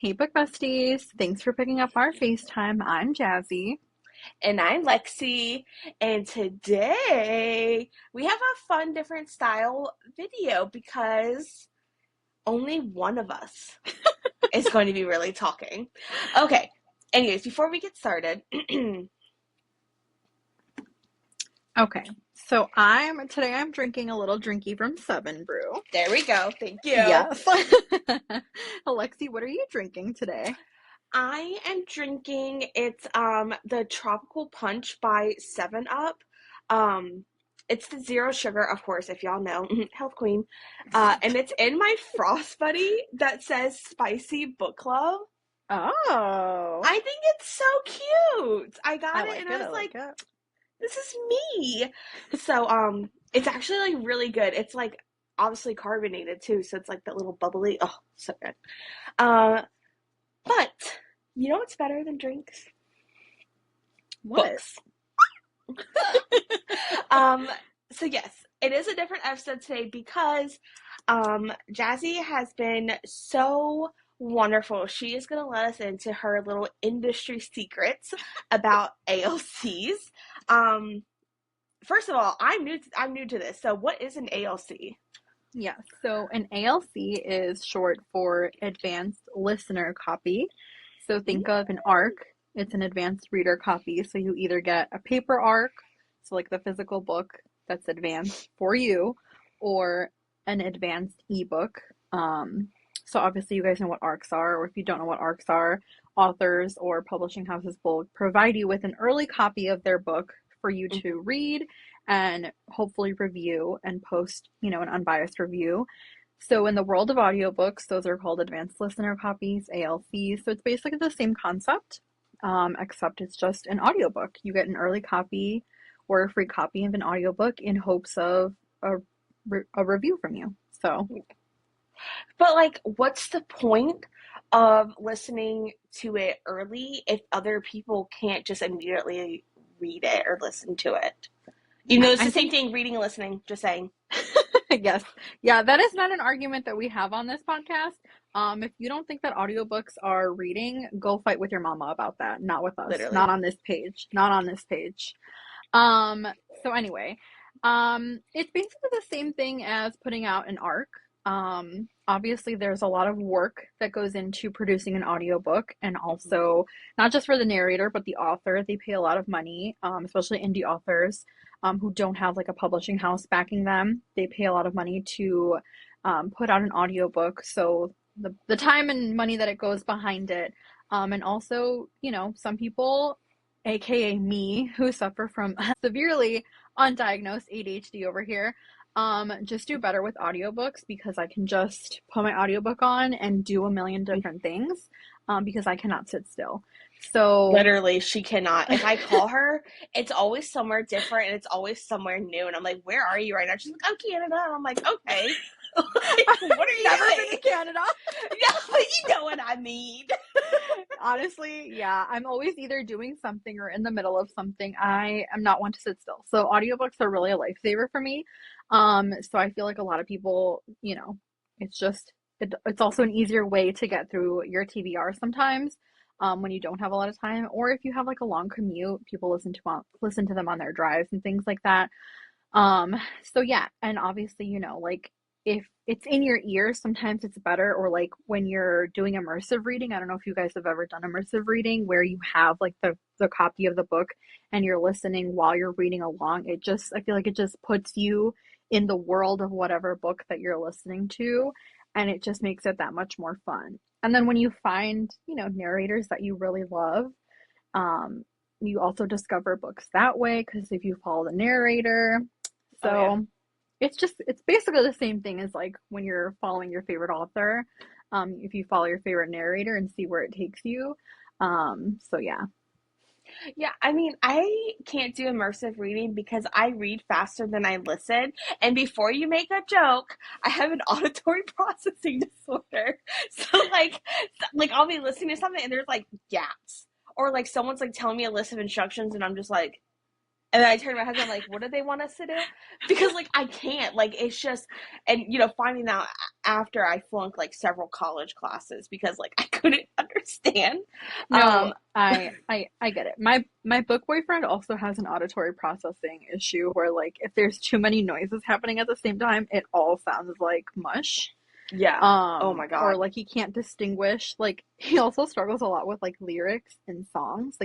Hey, book besties. Thanks for picking up our FaceTime. I'm Jazzy. And I'm Lexi, and today we have a fun different style video because only one of us is going to be really talking. Okay, anyways, before we get started, Okay, so I'm drinking a little drinky from Seven Brew. there we go. Thank you. Yes. Alexi, what are you drinking today? I am drinking it's the Tropical Punch by 7 Up. Um it's the zero sugar, of course, if y'all know, health queen. And it's in my Frost Buddy that says spicy book club. Oh, I think it's so cute. I I got it and like I it. was I like like, it. this is me. So it's actually like really good. It's like obviously carbonated too, so it's like that little bubbly. Oh, so good. Uh but you know what's better than drinks? What? Books. Um so yes, it is a different episode today because Jazzy has been so wonderful. She is going to let us into her little industry secrets about ALCs. Um, First of all, I'm new to this. So, what is an ALC? Yes. So an ALC is short for Advanced Listener Copy. So think of an ARC. It's an advanced reader copy. So you either get a paper ARC, so like the physical book that's advanced for you, or an advanced ebook. So obviously you guys know what ARCs are, or if you don't know what ARCs are, authors or publishing houses will provide you with an early copy of their book for you Mm-hmm. to read and hopefully review and post, an unbiased review. So in the world of audiobooks, those are called advanced listener copies, ALCs. So it's basically the same concept, except it's just an audiobook. You get an early copy or a free copy of an audiobook in hopes of a, a review from you. So But like, what's the point of listening to it early if other people can't just immediately read it or listen to it? You know, it's I the same think, thing reading and listening, just saying. yes, yeah, that is not an argument that we have on this podcast. If you don't think that audiobooks are reading, go fight with your mama about that. Not with us. Not Literally. on this page. Not on this page. Um, so anyway, it's basically the same thing as putting out an arc. Obviously there's a lot of work that goes into producing an audiobook and also not just for the narrator, but the author. They pay a lot of money, especially indie authors, who don't have like a publishing house backing them. They pay a lot of money to, put out an audiobook. So the time and money that it goes behind it. And also, some people aka me, who suffer from severely undiagnosed ADHD over here, just do better with audiobooks because I can just put my audiobook on and do a million different things, because I cannot sit still. So, Literally, she cannot. If I call her, it's always somewhere different and it's always somewhere new. And I'm like, where are you right now? She's like, I'm Canada. And I'm like, okay. Like, what are I've you never been to doing? Canada. No, but you know what I mean. Honestly, yeah, I'm always either doing something or in the middle of something. I am not one to sit still. So audiobooks are really a lifesaver for me. So I feel like a lot of people, it's just it's also an easier way to get through your TBR sometimes, when you don't have a lot of time, or if you have like a long commute, people listen to them on their drives and things like that. Um, so yeah, and obviously, like if it's in your ears, sometimes it's better, or like when you're doing immersive reading, I don't know if you guys have ever done immersive reading where you have like the copy of the book and you're listening while you're reading along. I feel like it just puts you in the world of whatever book that you're listening to, and it just makes it that much more fun. And then when you find, narrators that you really love, um, you also discover books that way because if you follow the narrator, Oh, yeah. so it's basically the same thing as like when you're following your favorite author. If you follow your favorite narrator and see where it takes you. So yeah. Yeah, I mean, I can't do immersive reading because I read faster than I listen. And before you make a joke, I have an auditory processing disorder. So like I'll be listening to something and there's like gaps. Or like someone's like telling me a list of instructions and I'm just like, And then I turned to my husband, like, what do they want us to do? Because, like, I can't. Like, it's just, and, finding out after I flunked, like, several college classes because, like, I couldn't understand. No, Um, I get it. My book boyfriend also has an auditory processing issue where like if there's too many noises happening at the same time, it all sounds like mush. yeah. Oh my Or God. like he can't distinguish. Like he also struggles a lot with like lyrics in songs.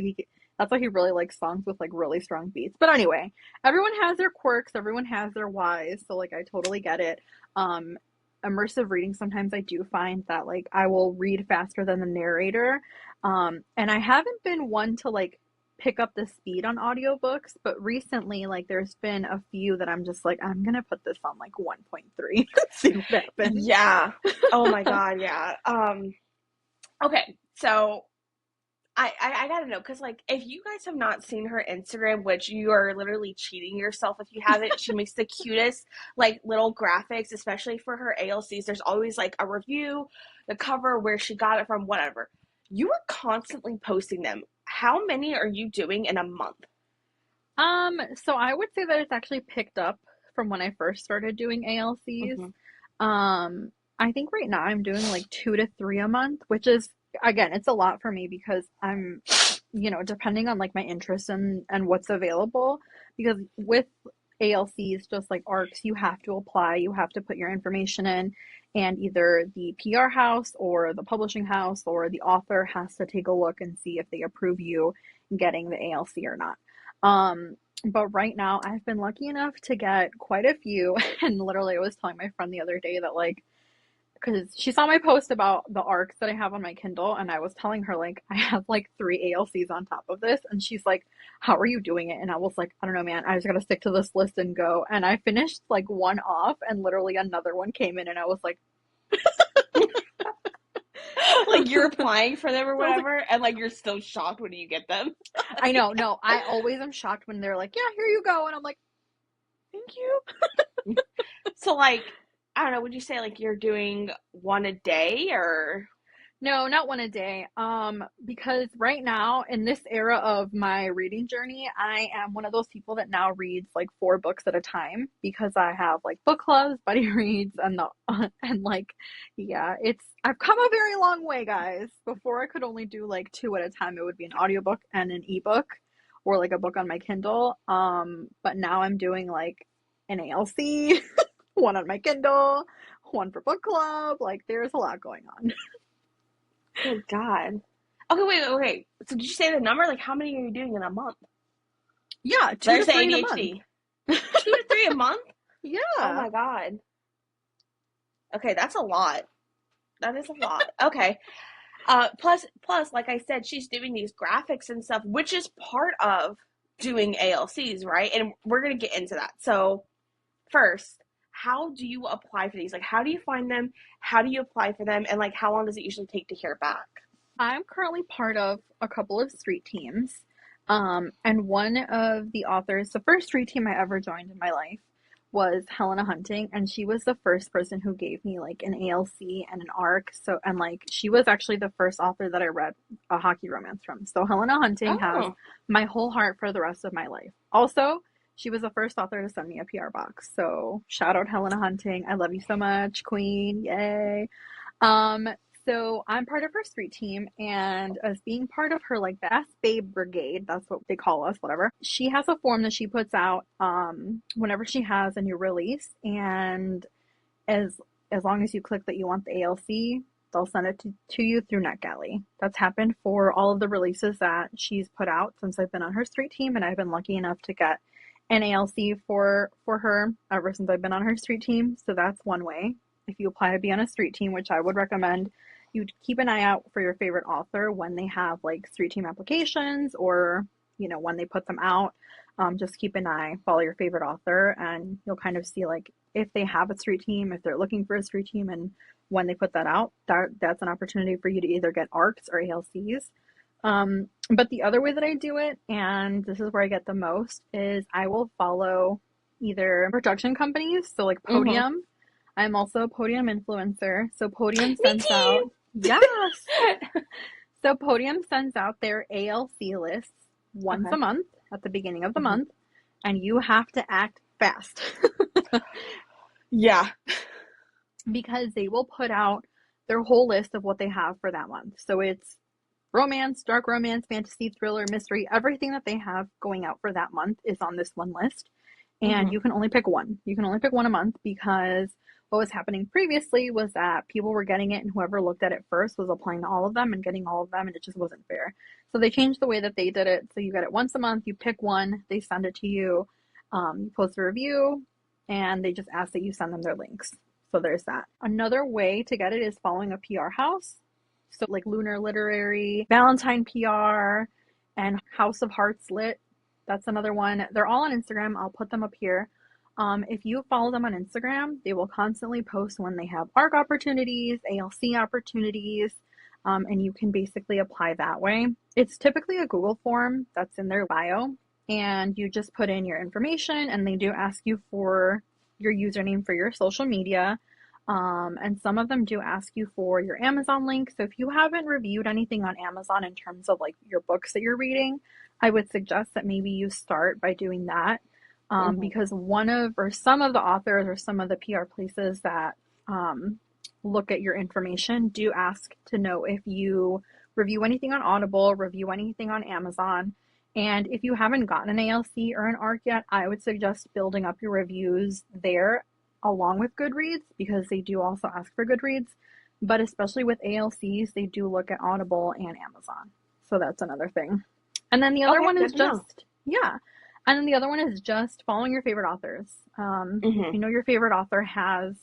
That's why he really likes songs with like really strong beats. But anyway, everyone has their quirks, everyone has their whys, so like I totally get it. Um, Immersive reading, sometimes I do find that like I will read faster than the narrator. And I haven't been one to like pick up the speed on audiobooks, but recently like there's been a few that I'm just like I'm gonna put this on like 1.3 see what happens. Yeah. Oh my God. Yeah. Okay. So I gotta know because like if you guys have not seen her Instagram, which you are literally cheating yourself if you haven't, she makes the cutest like little graphics, especially for her ALCs. There's always like a review, the cover, where she got it from, whatever. You are constantly posting them. How many are you doing in a month? So I would say that it's actually picked up from when I first started doing ALCs. Mm-hmm. I think right now I'm doing like 2 to 3 a month, which is again, it's a lot for me because I'm, depending on like my interest and what's available. Because with ALCs, just like ARCs, you have to apply, you have to put your information in, and either the PR house or the publishing house or the author has to take a look and see if they approve you getting the ALC or not. But right now I've been lucky enough to get quite a few, and literally I was telling my friend the other day that like because she saw my post about the arcs that I have on my Kindle, and I was telling her like I have like 3 ALCs on top of this, and she's like, "How are you doing it?" And I was like, "I don't know, man. I just gotta stick to this list and go." And I finished like one off, and literally another one came in, and I was like, Like you're applying for them or I was like, whatever, and like you're still shocked when you get them. I know, no, I always am shocked when they're like, "Yeah, here you go," and I'm like, "Thank you." So like, I don't know, would you say like you're doing one a day or No, not one a day. Because right now in this era of my reading journey, I am one of those people that now reads like 4 books at a time because I have like book clubs, buddy reads, and the and like, yeah, I've come a very long way, guys. Before I could only do like 2 at a time. It would be an audiobook and an ebook, or like a book on my Kindle. But now I'm doing like an ALC, one on my Kindle, one for book club. Like, there's a lot going on. good God. Okay, wait. So did you say the number? Like how many are you doing in a month? Yeah, two to There's the three in a month. ADHD. 2 to 3 a month? Oh Yeah. my God. Okay, that's a lot. That is a lot. Okay. Plus, like I said, she's doing these graphics and stuff, which is part of doing ALCs, right? And we're gonna get into that. So first, how do you apply for these? Like, how do you find them? How do you apply for them? And like, how long does it usually take to hear back? I'm currently part of a couple of street teams. And one of the authors, the first street team I ever joined in my life was Helena Hunting, and she was the first person who gave me like an ALC and an ARC. So, and like she was actually the first author that I read a hockey romance from. So Helena Hunting has Oh, my whole heart for the rest of my life. Also, she was the first author to send me a PR box. So shout out Helena Hunting. I love you so much, Queen. Yay. Um, so I'm part of her street team, and as being part of her like Bass Babe Brigade, that's what they call us, whatever. She has a form that she puts out whenever she has a new release, and as as long as you click that you want the ALC, they'll send it to you through NetGalley. That's happened for all of the releases that she's put out since I've been on her street team, and I've been lucky enough to get an ALC for her ever since I've been on her street team. So that's one way. If you apply to be on a street team, which I would recommend, you keep an eye out for your favorite author when they have like street team applications, or when they put them out. Just keep an eye, follow your favorite author, and you'll kind of see like if they have a street team, if they're looking for a street team, and when they put that out, that's an opportunity for you to either get ARCs or ALCs. But the other way that I do it, and this is where I get the most, is I will follow either production companies, so like mm-hmm. Podium. I'm also a Podium influencer. So Podium Me sends out, too. yes. So Podium sends out their ALC lists once Okay. a month at the beginning of the Mm-hmm. month. and you have to act fast. Yeah. Because they will put out their whole list of what they have for that month. So it's romance, dark romance, fantasy, thriller, mystery, everything that they have going out for that month is on this one list. And Hmm. you can only pick one. You can only pick one a month because what was happening previously was that people were getting it and whoever looked at it first was applying to all of them and getting all of them, and it just wasn't fair. So they changed the way that they did it. So you get it once a month, you pick one, they send it to you, you post a review, and they just ask that you send them their links. So there's that. Another way to get it is following a PR house. So like Lunar Literary, Valentine PR, and House of Hearts Lit. That's another one. They're all on Instagram. I'll put them up here. If you follow them on Instagram, they will constantly post when they have ARC opportunities, ALC opportunities, and you can basically apply that way. It's typically a Google form that's in their bio, and you just put in your information, and they do ask you for your username for your social media. And some of them do ask you for your Amazon link. So if you haven't reviewed anything on Amazon in terms of like your books that you're reading, I would suggest that maybe you start by doing that. Hmm. Because one of or some of the authors or some of the PR places that look at your information do ask to know if you review anything on Audible, review anything on Amazon. And if you haven't gotten an ALC or an ARC yet, I would suggest building up your reviews there along with Goodreads because they do also ask for Goodreads. But especially with ALCs, they do look at Audible and Amazon. So that's another thing. And then the other Okay, one is good to know. just, yeah. And then the other one is just following your favorite authors. If Hmm. you know your favorite author has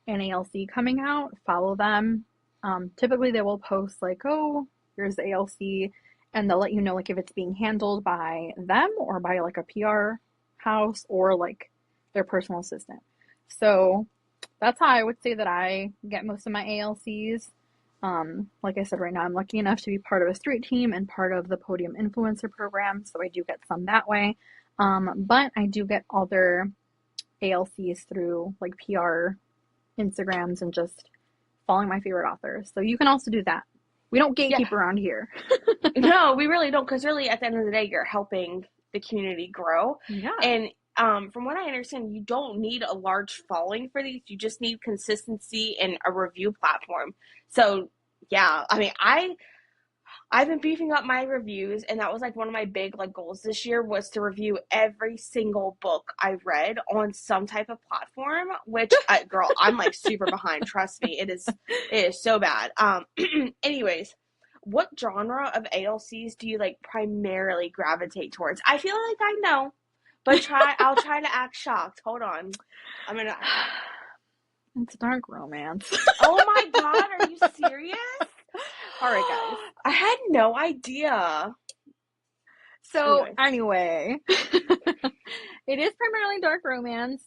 an ALC coming out, follow them. Typically, they will post like, "Oh, here's the ALC," and they'll let you know like if it's being handled by them or by like a PR house or like their personal assistant. So that's how I would say that I get most of my ALCs. Like I said, right now I'm lucky enough to be part of a street team and part of the Podium Influencer program, so I do get some that way. But I do get other ALCs through like PR Instagrams and just following my favorite authors. So you can also do that. We don't Yeah. gatekeep around here. No, we really don't, because really at the end of the day, you're helping the community grow. Yeah. And from what I understand, you don't need a large following for these. You just need consistency and a review platform. So yeah, I mean, I've been beefing up my reviews, and that was like one of my big like goals this year was to review every single book I read on some type of platform. Which, girl, I'm like super behind. Trust me, it is so bad. Anyways, what genre of ALCs do you like primarily gravitate towards? I feel like I know, but I'll try to act shocked. Hold on, I'm gonna. It's dark romance. Oh my god, are you serious? All right, guys. I had no idea. So Anyway. anyway, it is primarily dark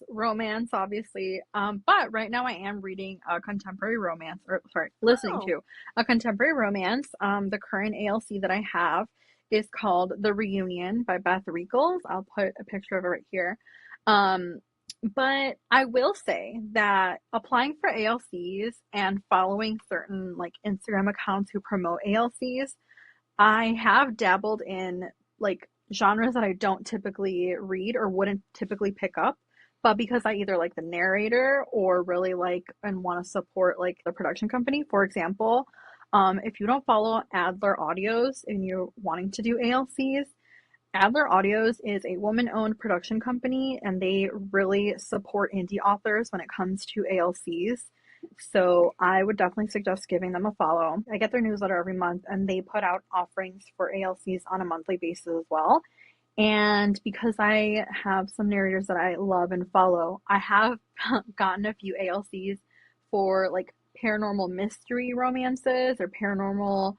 romance obviously. But right now I am reading a contemporary romance, or sorry, listening Oh. to a contemporary romance. The current ALC that I have is called The Reunion by Beth Reekles. I'll put a picture of it right here. Um, but I will say that applying for ALCs and following certain like Instagram accounts who promote ALCs, I have dabbled in like genres that I don't typically read or wouldn't typically pick up, but because I either like the narrator or really like and want to support like the production company. For example, if you don't follow Adler Audios and you're wanting to do ALCs, Adler Audios is a woman-owned production company and they really support indie authors when it comes to ALCs. So I would definitely suggest giving them a follow. I get their newsletter every month and they put out offerings for ALCs on a monthly basis as well. And because I have some narrators that I love and follow, I have gotten a few ALCs for like paranormal mystery romances or paranormal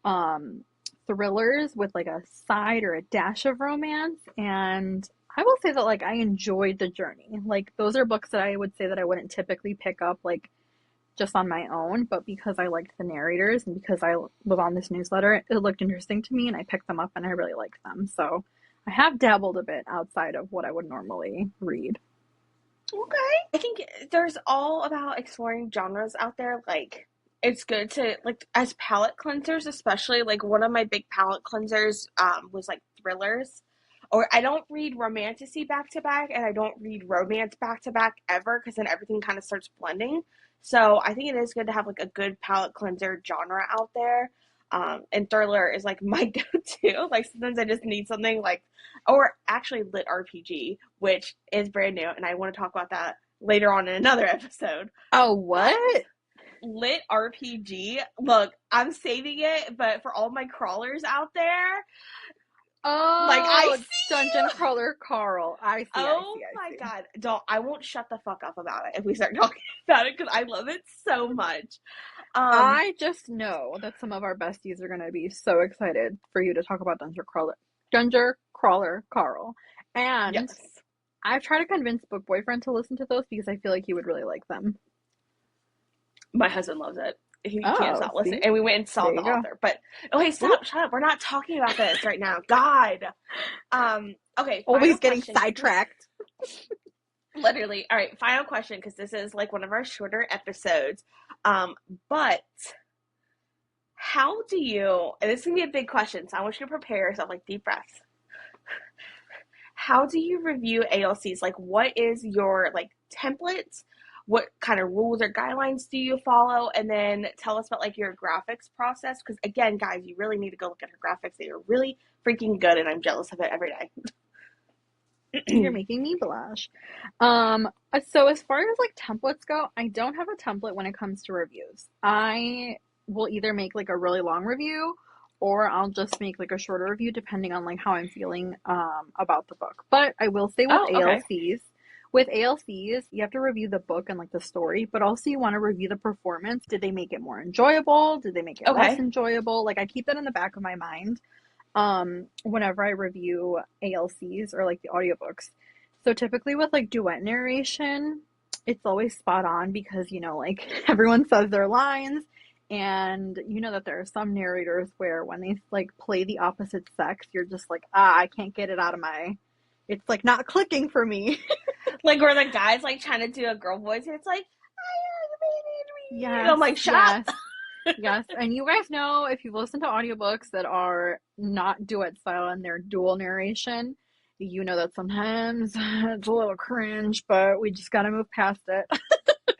um, thrillers with like a side or a dash of romance. And I will say that like I enjoyed the journey. Like those are books that I would say that I wouldn't typically pick up like just on my own, but because I liked the narrators and because I was on this newsletter, it looked interesting to me and I picked them up and I really liked them. So I have dabbled a bit outside of what I would normally read. Okay. I think there's all about exploring genres out there. Like, it's good to, like, as palette cleansers, especially, like, one of my big palette cleansers was, like, thrillers or I don't read romantasy back to back, and I don't read romance back to back ever, because then everything kind of starts blending. So I think it is good to have like a good palate cleanser genre out there. And thriller is like my go-to. Like sometimes I just need something like, or actually lit RPG, which is brand new, and I want to talk about that later on in another episode. Oh, But what? lit RPG, look, I'm saving it, but for all my crawlers out there, like I Oh, see Dungeon you. Crawler Carl. I see, I Oh see, I my see. god. Don't I won't shut the fuck up about it if we start talking about it, because I love it so much. Um I just know that some of our besties are gonna be so excited for you to talk about Dungeon Crawler Carl. And yes. I've tried to convince Book Boyfriend to listen to those because I feel like he would really like them. My husband loves it. He can't Oh, stop listening. see? And we went and saw There the you go. author. But okay, Oop, stop, shut up. We're not talking about this right now. God. Okay, final always getting question. sidetracked. Literally. All right, final question, because this is like one of our shorter episodes. But how do you, and this is gonna be a big question, so I want you to prepare yourself, like deep breaths. How do you review ALCs? Like, what is your like templates? What kind of rules or guidelines do you follow? And then tell us about like your graphics process. Because again, guys, you really need to go look at her graphics. They are really freaking good, and I'm jealous of it every You're day. making me blush. So as far as like templates go, I don't have a template when it comes to reviews. I will either make like a really long review or I'll just make like a shorter review depending on like how I'm feeling about the book. But I will say Oh, okay. with ALCs, you have to review the book and like the story, but also you want to review the performance. Did they make it more enjoyable? Did they make it less Okay. enjoyable? Like I keep that in the back of my mind whenever I review ALCs or like the audiobooks. So typically with like duet narration, it's always spot on because like everyone says their lines and you know that there are some narrators where when they like play the opposite sex, you're just like, I can't get it out of my it's like not clicking for me. Like where the guy's like trying to do a girl voice, and it's like, and Yes, I'm like, shut yes. up. Yes, and you guys know if you've listened to audiobooks that are not duet style and they're dual narration, you know that sometimes it's a little cringe, but we just gotta move past it.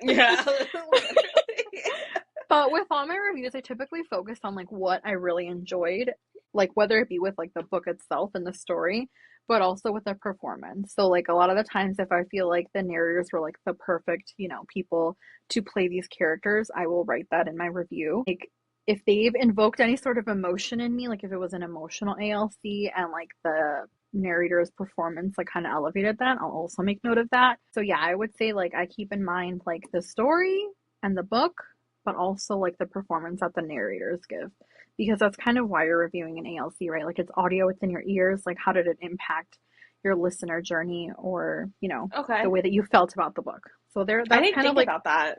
Yeah, literally. But with all my reviews, I typically focus on like what I really enjoyed, like whether it be with like the book itself and the story, but also with the performance. So like a lot of the times if I feel like the narrators were like the perfect, people to play these characters, I will write that in my review. Like if they've invoked any sort of emotion in me, like if it was an emotional ALC and like the narrator's performance like kind of elevated that, I'll also make note of that. So yeah, I would say like I keep in mind like the story and the book, but also like the performance that the narrators give. Because that's kind of why you're reviewing an ALC, right? Like it's audio within your ears. Like how did it impact your listener journey or, the Okay. way that you felt about the book. So I that's didn't kind of think like about that.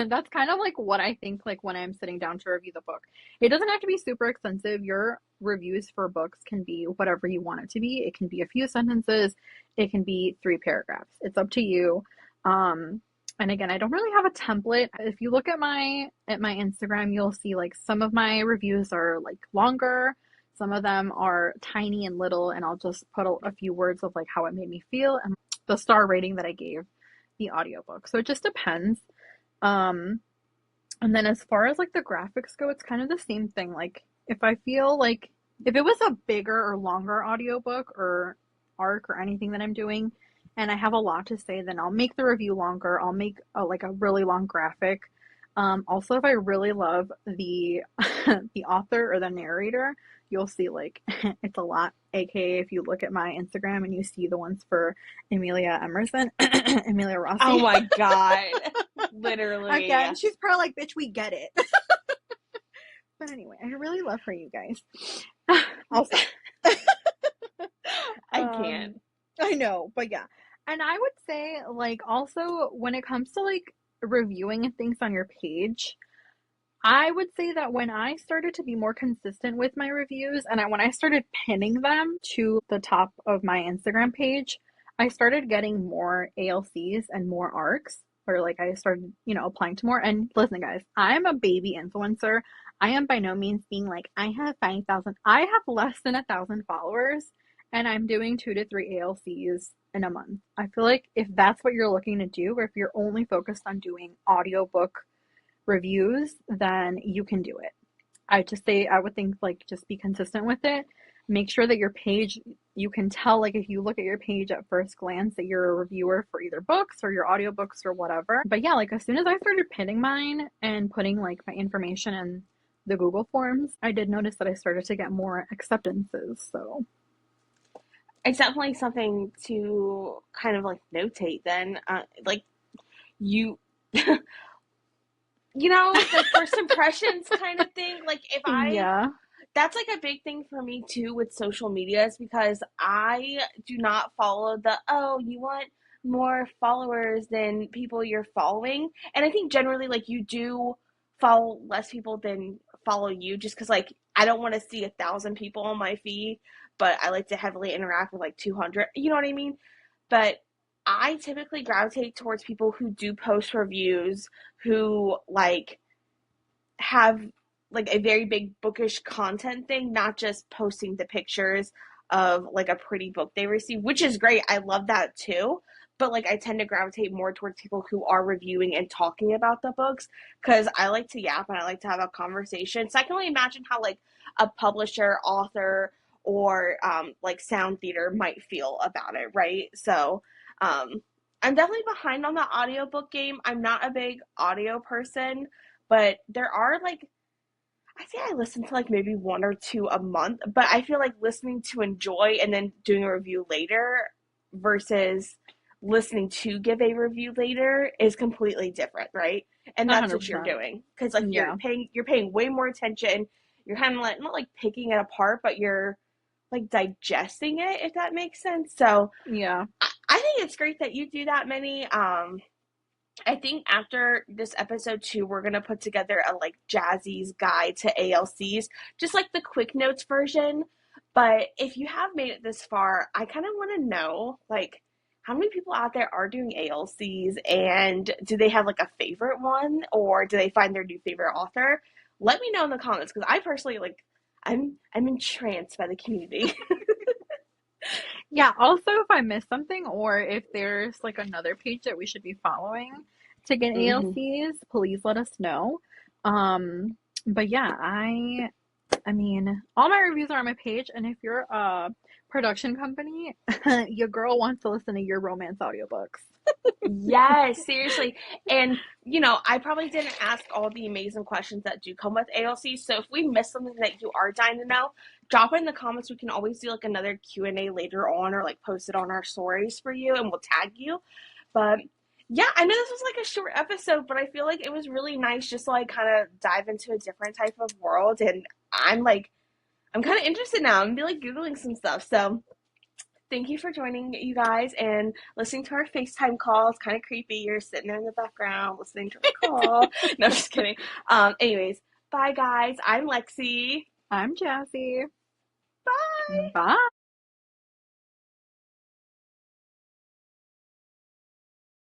that's kind of like what I think like when I'm sitting down to review the book. It doesn't have to be super extensive. Your reviews for books can be whatever you want it to be. It can be a few sentences, it can be 3 paragraphs. It's up to you. Um, and again, I don't really have a template. If you look at my Instagram, you'll see like some of my reviews are like longer, some of them are tiny and little, and I'll just put a few words of like how it made me feel and the star rating that I gave the audiobook. So it just depends. Um, and then as far as like the graphics go, it's kind of the same thing. Like if I feel like if it was a bigger or longer audiobook or arc or anything that I'm doing and I have a lot to say, then I'll make the review longer. I'll make like a really long graphic. Also, if I really love the the author or the narrator, you'll see like it's a lot. AKA if you look at my Instagram and you see the ones for Amelia Emerson, Amelia Oh Rossi. my god. Literally. Again, she's probably like, bitch, we get it. But anyway, I really love her, you guys. I'll stop. I can't. um, I know, but yeah. And I would say, like, also when it comes to like reviewing things on your page, I would say that when I started to be more consistent with my reviews and when I started pinning them to the top of my Instagram page, I started getting more ALCs and more arcs, or like I started, applying to more. And listen, guys, I'm a baby influencer. I am by no means being like, I have 5,000, I have less than 1,000 followers. and I'm doing 2 to 3 ALCs in a month. I feel like if that's what you're looking to do, or if you're only focused on doing audiobook reviews, then you can do it. I would think like just be consistent with it. Make sure that your page, you can tell, like if you look at your page at first glance that you're a reviewer for either books or your audiobooks or whatever. But yeah, like as soon as I started pinning mine and putting like my information in the Google Forms, I did notice that I started to get more acceptances. So It's definitely something to kind of like notate then. Like you, like first impressions kind of thing. Like yeah, that's like a big thing for me too with social media is because I do not follow oh, you want more followers than people you're following. And I think generally like you do follow less people than follow you just because like I don't want to see 1,000 people on my feed, but I like to heavily interact with like 200. You know what I mean? But I typically gravitate towards people who do post reviews, who like have like a very big bookish content thing, not just posting the pictures of like a pretty book they receive, which is great. I love that too. But like I tend to gravitate more towards people who are reviewing and talking about the books because I like to yap and I like to have a conversation. So I can only imagine how like a publisher, author, or like sound theater might feel about it, right? So um, I'm definitely behind on the audiobook game. I'm not a big audio person, but there are like I say I listen to like maybe one or two a month, but I feel like listening to enjoy and then doing a review later versus listening to give a review later is completely different, right? And that's what you're 100%. doing because like Yeah, you're paying way more attention. You're kind of like not like picking it apart, but you're like digesting it if that makes sense. So yeah. I think it's great that you do that many. I think after this episode too, we're gonna put together a like Jazzy's guide to ALCs, just like the quick notes version. But if you have made it this far, I kind of want to know like how many people out there are doing ALCs and do they have like a favorite one or do they find their new favorite author? Let me know in the comments because I personally like I'm entranced by the community. Yeah, also if I missed something or if there's like another page that we should be following to get Hmm. ALCs, please let us know. But yeah, I mean, all my reviews are on my page, and if you're a production company, your girl wants to listen to your romance audiobooks. Yes, seriously. And, I probably didn't ask all the amazing questions that do come with ALC. So if we missed something that you are dying to know, drop it in the comments. We can always do like another Q&A later on or like post it on our stories for you and we'll tag you. But yeah, I know this was like a short episode, but I feel like it was really nice just to like kind of dive into a different type of world. And I'm kind of interested now. I'm gonna be like Googling some stuff. So thank you for joining, you guys, and listening to our FaceTime call. It's kind of creepy. You're sitting there in the background listening to our call. No, I'm just kidding. Anyways, bye, guys. I'm Lexi. I'm Jazzy. Bye. Bye.